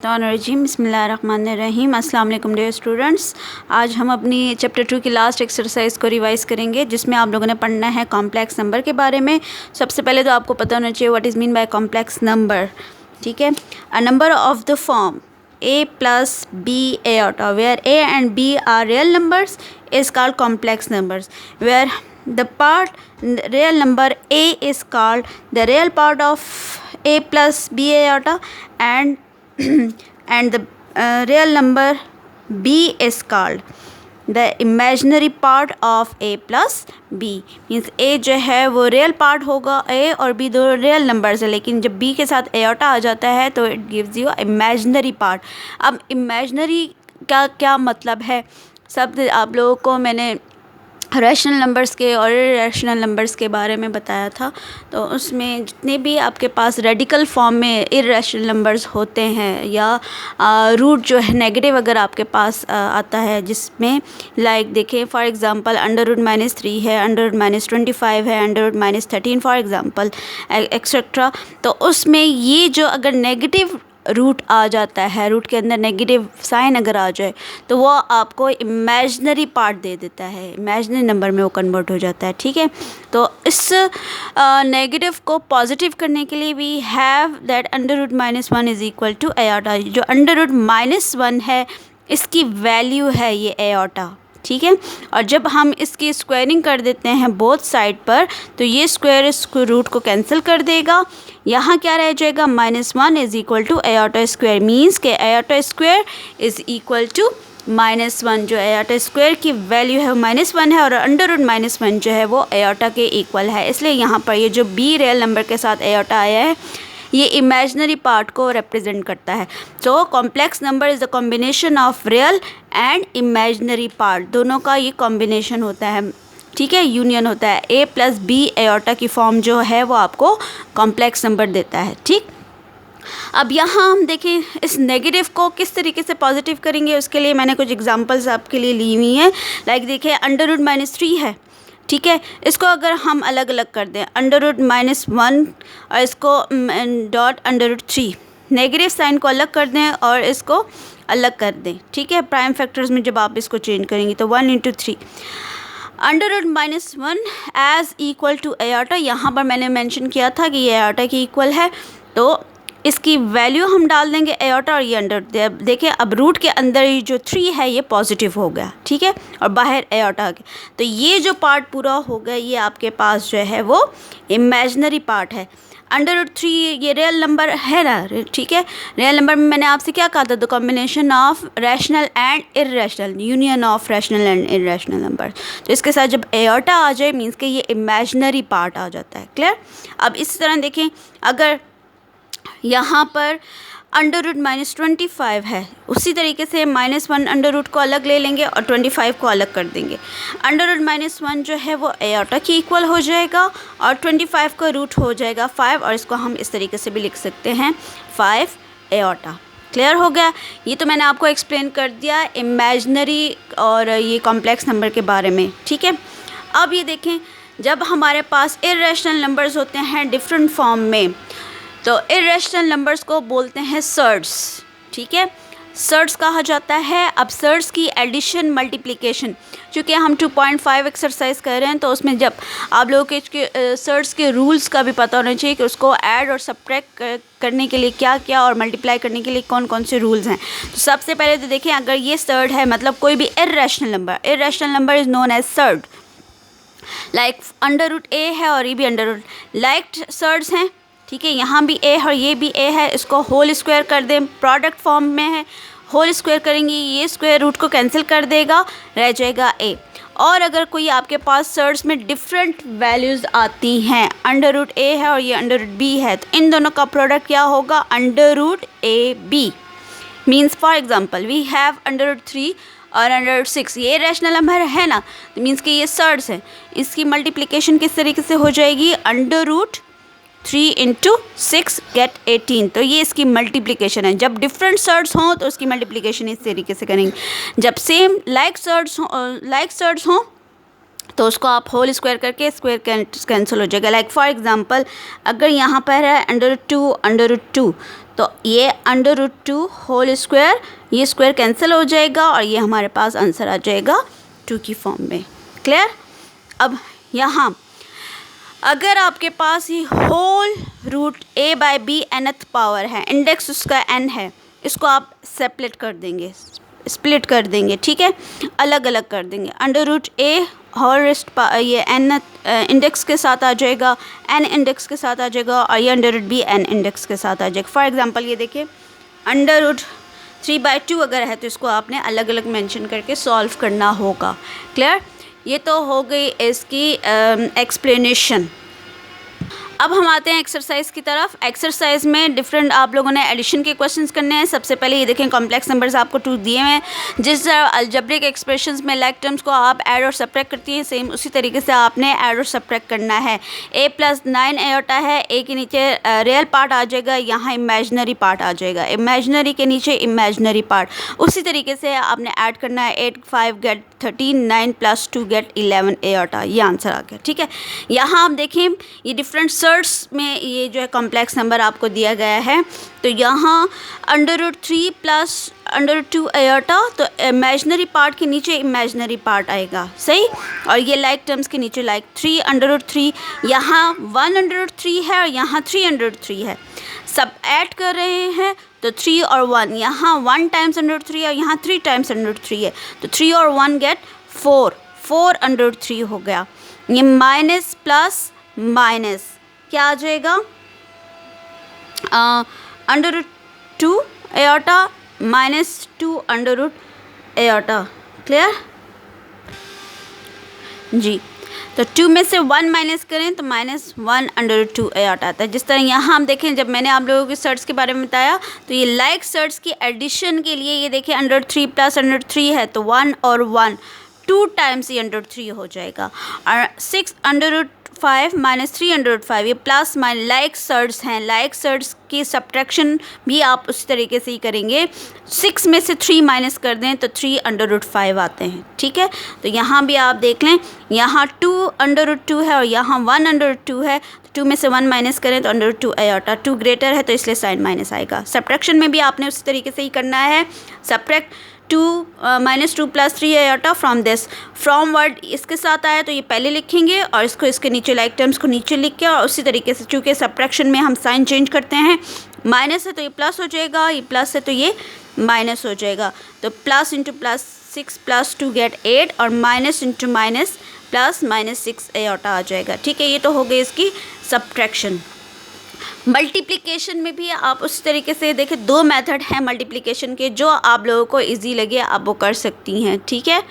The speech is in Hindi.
बिस्मिल्लाहिर्रहमानिर्रहीम। अस्सलाम वालेकुम डियर स्टूडेंट्स। आज हम अपनी चैप्टर 2 की लास्ट एक्सरसाइज को रिवाइज़ करेंगे, जिसमें आप लोगों ने पढ़ना है कॉम्प्लेक्स नंबर के बारे में। सबसे पहले तो आपको पता होना चाहिए what is mean by complex number. ठीक है, a number of the form a plus b iota where a and b are real numbers is called complex numbers, where the part real number a is called the real part of a plus b iota and and the real number b is called the imaginary part of a plus b। Means a जो है वो रियल पार्ट होगा, a और b दो रियल नंबर्स है, लेकिन जब b के साथ एयोटा आ जाता है तो it gives you imaginary part. अब इमेजिनरी का क्या मतलब है, सब आप लोगों को मैंने रैशनल नंबर्स के और इर्रेशनल नंबर्स के बारे में बताया था। तो उसमें जितने भी आपके पास रेडिकल फॉर्म में इर्रेशनल नंबर्स होते हैं या रूट जो है नेगेटिव अगर आपके पास आता है, जिसमें लाइक देखें फॉर एग्जांपल √-3 है, √-25 है, √-13 फॉर एग्जांपल एक्सेट्रा। तो उसमें ये जो अगर नेगेटिव रूट आ जाता है, रूट के अंदर नेगेटिव साइन अगर आ जाए तो वो आपको इमेजिनरी पार्ट दे देता है, इमेजिनरी नंबर में वो कन्वर्ट हो जाता है। ठीक है, तो इस नेगेटिव को पॉजिटिव करने के लिए we have that √-1 is equal to iota. जो √-1 है इसकी वैल्यू है ये एयोटा। ठीक है, और जब हम इसकी स्क्वायरिंग कर देते हैं बोथ साइड पर तो ये स्क्वायर इस रूट को कैंसिल कर देगा। यहाँ क्या रह जाएगा, -1 is equal to iota square. Means के iota square is equal to -1। जो एयोटा स्क्वायर की वैल्यू है वो -1 है और √-1 जो है वो एयोटा के इक्वल है। इसलिए यहाँ पर ये जो b रियल नंबर के साथ एयोटा आया है ये इमेजिनरी पार्ट को रिप्रेजेंट करता है। So complex number is the combination of real and imaginary part, दोनों का ये कॉम्बिनेशन होता है। ठीक है, यूनियन होता है। a + b एयोटा की फॉर्म जो है वो आपको कॉम्प्लेक्स नंबर देता है। ठीक, अब यहाँ हम देखें इस नेगेटिव को किस तरीके से पॉजिटिव करेंगे, उसके लिए मैंने कुछ एग्जांपल्स आपके लिए ली हुई हैं। लाइक देखिए √-3 है, ठीक है, इसको अगर हम अलग अलग कर दें √-1 और इसको .√3 नेगेटिव साइन को अलग कर दें और इसको अलग कर दें। ठीक है, प्राइम फैक्टर्स में जब आप इसको चेंज करेंगे तो 1 × 3 √-1 एज इक्वल टू एयोटा। यहाँ पर मैंने मेंशन किया था कि ये एयोटा के इक्वल है, तो इसकी वैल्यू हम डाल देंगे एयोटा और ये अंडर। देखिए अब रूट के अंदर ये जो 3 है ये पॉजिटिव हो गया, ठीक है, और बाहर एयोटा आ गया, तो ये जो पार्ट पूरा हो गया ये आपके पास जो है वो इमेजिनरी पार्ट है। √3 ये रियल नंबर है ना, ठीक है, रियल नंबर में मैंने आपसे क्या कहा था, the combination of rational and irrational, union of rational and irrational number. तो इसके साथ जब एयोटा आ जाए मीन्स कि ये इमेजिनरी पार्ट आ जाता है। क्लियर। अब इसी तरह देखें अगर यहाँ पर √-25 है, उसी तरीके से -1 को अलग ले लेंगे और 25 को अलग कर देंगे। √-1 जो है वो एयोटा के इक्वल हो जाएगा और 25 का रूट हो जाएगा 5, और इसको हम इस तरीके से भी लिख सकते हैं 5 एयोटा। क्लियर हो गया। ये तो मैंने आपको एक्सप्लेन कर दिया इमेजिनरी और ये कॉम्प्लेक्स नंबर के बारे में। ठीक है, अब ये देखें जब हमारे पास इर्रेशनल नंबर्स होते हैं डिफरेंट फॉर्म में तो इर्रेशनल नंबर्स को बोलते हैं सर्ड्स। ठीक है, सर्ड्स कहा जाता है। अब सर्ड्स की एडिशन मल्टीप्लिकेशन, चूँकि हम 2.5 एक्सरसाइज कर रहे हैं तो उसमें जब आप लोगों के सर्ड्स के रूल्स का भी पता होना चाहिए कि उसको ऐड और सब्ट्रैक्ट करने के लिए क्या क्या और मल्टीप्लाई करने के लिए कौन कौन से रूल्स हैं। तो सबसे पहले तो देखें अगर ये सर्ड है मतलब कोई भी irrational number is known as surd. Like √a है और ये भी लाइक सर्ड्स हैं। ठीक है, यहाँ भी a और ये भी a है, इसको होल स्क्वायर कर दें, प्रोडक्ट फॉर्म में है, होल स्क्वायर करेंगे ये स्क्वायर रूट को कैंसिल कर देगा, रह जाएगा a। और अगर कोई आपके पास सर्ड्स में डिफरेंट वैल्यूज़ आती हैं, √a है और ये √b है, तो इन दोनों का प्रोडक्ट क्या होगा, √ab। Means for example we have √3 और √6, ये रैशनल नंबर है ना, तो मीन्स कि ये सर्ड्स है, इसकी मल्टीप्लिकेशन किस तरीके से हो जाएगी, √3 × 6 गेट 18। तो ये इसकी मल्टीप्लिकेशन है। जब डिफरेंट सर्ड्स हों तो उसकी मल्टीप्लिकेशन इस तरीके से करेंगे। जब सेम लाइक सर्ड्स हों तो उसको आप होल स्क्वायर करके स्क्वायर कैंसिल हो जाएगा। लाइक फॉर एग्जांपल अगर यहाँ पर है √2 √2 तो ये √2 होल स्क्वायर, ये स्क्वायर कैंसिल हो जाएगा और ये हमारे पास आंसर आ जाएगा 2 की फॉर्म में। क्लियर। अब यहाँ अगर आपके पास ये whole root a/b nth power है, इंडेक्स उसका n है, इसको आप सेपरेट कर देंगे, स्प्लिट कर देंगे, ठीक है, अलग अलग कर देंगे। √a होल रेस्ट ये n इंडेक्स के साथ आ जाएगा, n इंडेक्स के साथ आ जाएगा और ये √b n इंडेक्स के साथ आ जाएगा। फॉर एग्जांपल ये देखिए √3/2 अगर है तो इसको आपने अलग अलग मेंशन करके सॉल्व करना होगा। क्लियर। ये तो हो गई इसकी एक्सप्लेनेशन। अब हम आते हैं एक्सरसाइज की तरफ। एक्सरसाइज में डिफरेंट आप लोगों ने एडिशन के क्वेश्चंस करने हैं। सबसे पहले ये देखें, कॉम्प्लेक्स नंबर्स आपको 2 दिए हैं। जिस अलजेब्रिक एक्सप्रेशंस में लाइक टर्म्स को आप ऐड और सब्ट्रैक्ट करती हैं, सेम उसी तरीके से आपने ऐड और सब्ट्रैक्ट करना है। a + 9 एयोटा है, a के नीचे रियल पार्ट आ जाएगा, यहाँ इमेजनरी पार्ट आ जाएगा, इमेजनरी के नीचे इमेजनरी पार्ट। उसी तरीके से आपने ऐड करना है। 8 5 गेट 13, 9 + 2 गेट 11 एयोटा। ये आंसर आ गया, ठीक है। यहाँ आप देखें ये डिफरेंट सर्ट्स में ये जो है कॉम्प्लेक्स नंबर आपको दिया गया है। तो यहाँ √3 + √2 एयोटा, तो इमेजनरी पार्ट के नीचे इमेजनरी पार्ट आएगा, सही। और ये लाइक टर्म्स के नीचे लाइक 3 √3, यहाँ 1 √3 है और यहाँ 3 √3 है। सब ऐड कर रहे हैं तो 3 और 1, यहाँ 1 टाइम्स √3 और यहाँ 3 टाइम्स √3 है, तो 3 और 1 गेट 4 √3 हो गया। ये माइनस प्लस माइनस क्या आ जाएगा, √2 एयोटा -2 √ एयोटा। क्लियर जी। तो 2 में से 1 माइनस करें तो -1 √2 एयोटा आता है। जिस तरह यहाँ हम देखें, जब मैंने आप लोगों के सर्ट्स के बारे में बताया तो ये लाइक सर्ट्स की एडिशन के लिए ये देखिए √3 + √3 है, तो 1 और 1 2 टाइम्स ये √3 हो जाएगा। और 6 √5 -3 √5, ये प्लस माइनस लाइक सर्ट्स हैं। लाइक सर्ट्स की सब्ट्रैक्शन भी आप उसी तरीके से ही करेंगे। 6 में से 3 माइनस कर दें तो 3 √5 आते हैं, ठीक है। तो यहाँ भी आप देख लें, यहाँ 2 √2 है और यहाँ 1 √2 है, तो 2 में से 1 माइनस करें तो √2 एयोटा। 2 ग्रेटर है तो इसलिए साइन माइनस आएगा। सब्ट्रैक्शन में भी आपने उसी तरीके से ही करना है। Subtract -2 + 3 aorta from this. From word इसके साथ आया तो ये पहले लिखेंगे और इसको इसके नीचे लाइक टर्म्स को नीचे लिख के, और उसी तरीके से चूँकि सब्ट्रैक्शन में हम साइन चेंज करते हैं, माइनस है तो ये प्लस हो जाएगा, ये प्लस है तो ये माइनस हो जाएगा। तो प्लस इंटू प्लस 6 + 2 गेट 8 और minus into minus plus -6 iota आ जाएगा, ठीक है। ये तो हो गई इसकी सब्ट्रैक्शन। मल्टीप्लिकेशन में भी आप उस तरीके से देखें, 2 मेथड हैं मल्टीप्लिकेशन के, जो आप लोगों को इजी लगे आप वो कर सकती हैं, ठीक है।